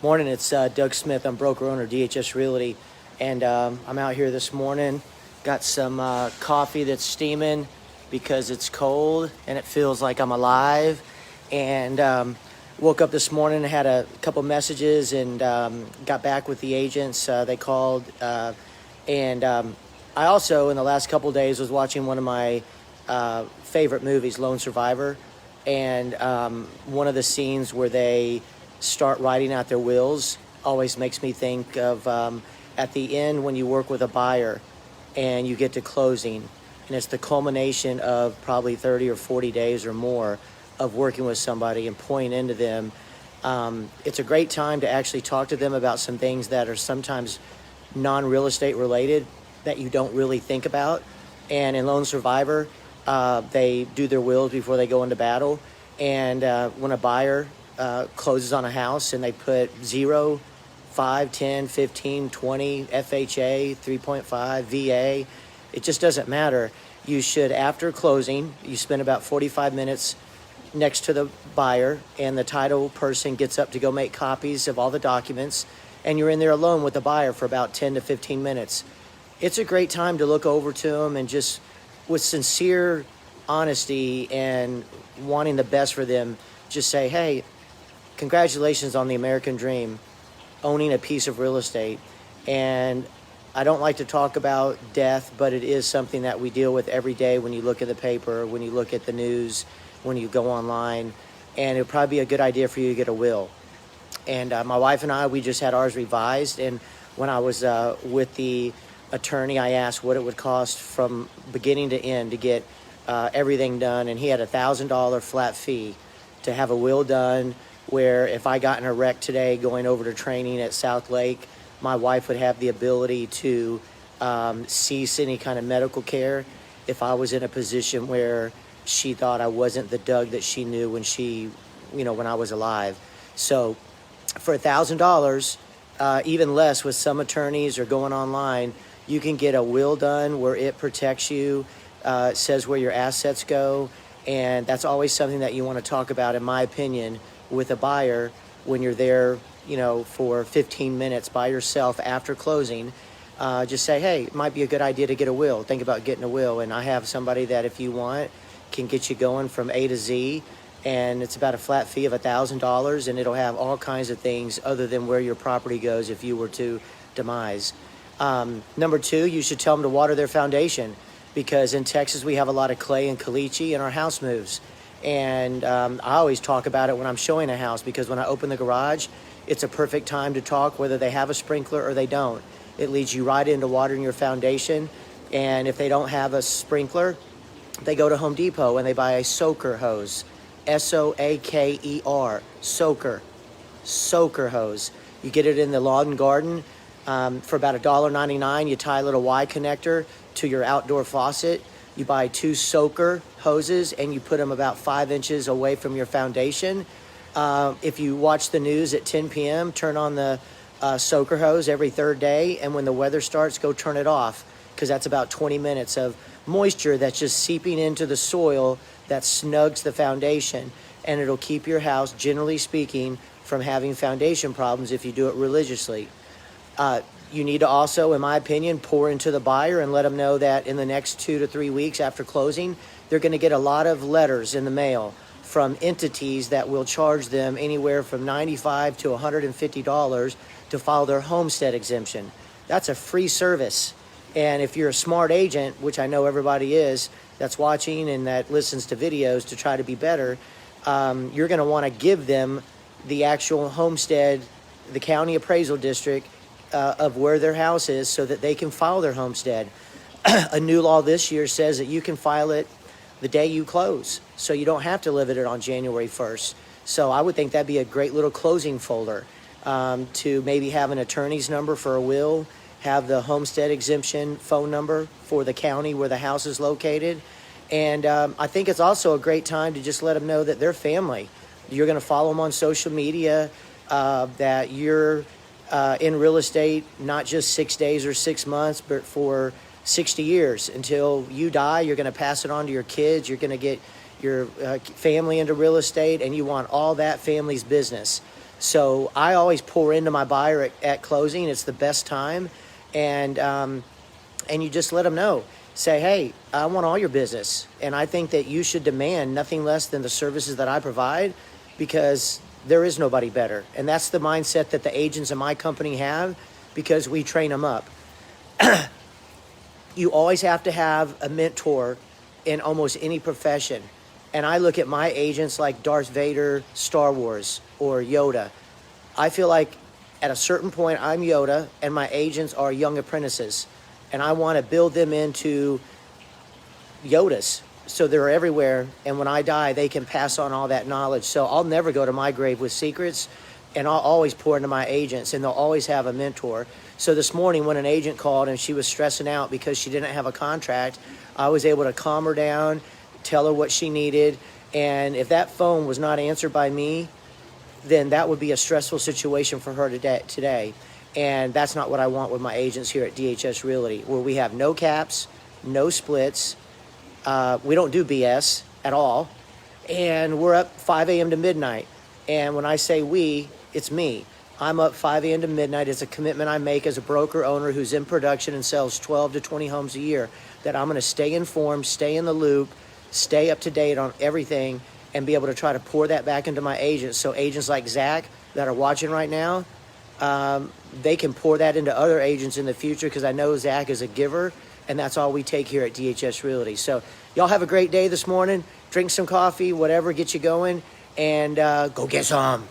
Morning, it's Doug Smith. I'm broker owner, DHS Realty, and I'm out here this morning. Got some coffee that's steaming because it's cold and it feels like I'm alive. And woke up this morning, had a couple messages, and got back with the agents. They called, and I also, in the last couple days, was watching one of my favorite movies, Lone Survivor, and one of the scenes where they start writing out their wills always makes me think of at the end when you work with a buyer and you get to closing, and it's the culmination of probably 30 or 40 days or more of working with somebody and pointing into them. It's a great time to actually talk to them about some things that are sometimes non-real estate related that you don't really think about. And in Lone Survivor, they do their wills before they go into battle. And when a buyer closes on a house and they put 0, 5, 10, 15, 20, FHA, 3.5, VA, it just doesn't matter. You should, after closing, you spend about 45 minutes next to the buyer, and the title person gets up to go make copies of all the documents, and you're in there alone with the buyer for about 10 to 15 minutes. It's a great time to look over to them and just with sincere honesty and wanting the best for them, just say, hey, congratulations on the American dream, owning a piece of real estate. And I don't like to talk about death, but it is something that we deal with every day when you look at the paper, when you look at the news, when you go online. And it would probably be a good idea for you to get a will. And my wife and I, we just had ours revised. And when I was with the attorney, I asked what it would cost from beginning to end to get everything done. And he had $1,000 flat fee to have a will done, where if I got in a wreck today going over to training at South Lake, my wife would have the ability to cease any kind of medical care if I was in a position where she thought I wasn't the Doug that she knew when when I was alive. So for $1,000, even less with some attorneys or going online, you can get a will done where it protects you, it says where your assets go, and that's always something that you want to talk about, in my opinion, with a buyer when you're there, for 15 minutes by yourself after closing. Just say, hey, it might be a good idea to get a will. Think about getting a will. And I have somebody that, if you want, can get you going from A to Z. And it's about a flat fee of $1,000, and it'll have all kinds of things other than where your property goes if you were to demise. Number 2, you should tell them to water their foundation, because in Texas we have a lot of clay and caliche in our house moves. And I always talk about it when I'm showing a house, because when I open the garage, it's a perfect time to talk whether they have a sprinkler or they don't. It leads you right into watering your foundation. And if they don't have a sprinkler, they go to Home Depot and they buy a soaker hose. SOAKER, soaker hose. You get it in the lawn and garden for about $1.99. You tie a little Y connector to your outdoor faucet. You buy 2 soaker hoses and you put them about 5 inches away from your foundation. If you watch the news at 10 p.m., turn on the soaker hose every 3rd day, and when the weather starts, go turn it off, because that's about 20 minutes of moisture that's just seeping into the soil that snugs the foundation, and it'll keep your house, generally speaking, from having foundation problems if you do it religiously. You need to also, in my opinion, pour into the buyer and let them know that in the next 2 to 3 weeks after closing, they're going to get a lot of letters in the mail from entities that will charge them anywhere from $95 to $150 to file their homestead exemption. That's a free service. And if you're a smart agent, which I know everybody is, that's watching and that listens to videos to try to be better, you're going to want to give them the actual homestead, the county appraisal district of where their house is, so that they can file their homestead. A new law this year says that you can file it the day you close, so you don't have to live in it on January 1st. So I would think that'd be a great little closing folder to maybe have an attorney's number for a will, have the homestead exemption phone number for the county where the house is located. And I think it's also a great time to just let them know that they're family. You're going to follow them on social media, that you're in real estate, not just 6 days or 6 months, but for 60 years. Until you die, you're going to pass it on to your kids. You're going to get your family into real estate, and you want all that family's business. So I always pour into my buyer at closing. It's the best time. And you just let them know. Say, hey, I want all your business. And I think that you should demand nothing less than the services that I provide, because there is nobody better. And that's the mindset that the agents in my company have, because we train them up. You always have to have a mentor in almost any profession. And I look at my agents like Darth Vader, Star Wars, or Yoda. I feel like at a certain point, I'm Yoda, and my agents are young apprentices. And I want to build them into Yodas, so they're everywhere. And when I die, they can pass on all that knowledge. So I'll never go to my grave with secrets, and I'll always pour into my agents, and they'll always have a mentor. So this morning when an agent called and she was stressing out because she didn't have a contract, I was able to calm her down, tell her what she needed. And if that phone was not answered by me, then that would be a stressful situation for her today. And that's not what I want with my agents here at DHS Realty, where we have no caps, no splits. We don't do BS at all. And we're up 5 a.m. to midnight. And when I say we, it's me. I'm up 5 a.m. to midnight. It's a commitment I make as a broker owner who's in production and sells 12 to 20 homes a year, that I'm going to stay informed, stay in the loop, stay up to date on everything, and be able to try to pour that back into my agents. So agents like Zach that are watching right now, they can pour that into other agents in the future, because I know Zach is a giver, and that's all we take here at DHS Realty. So y'all have a great day this morning. Drink some coffee, whatever gets you going, and go get some.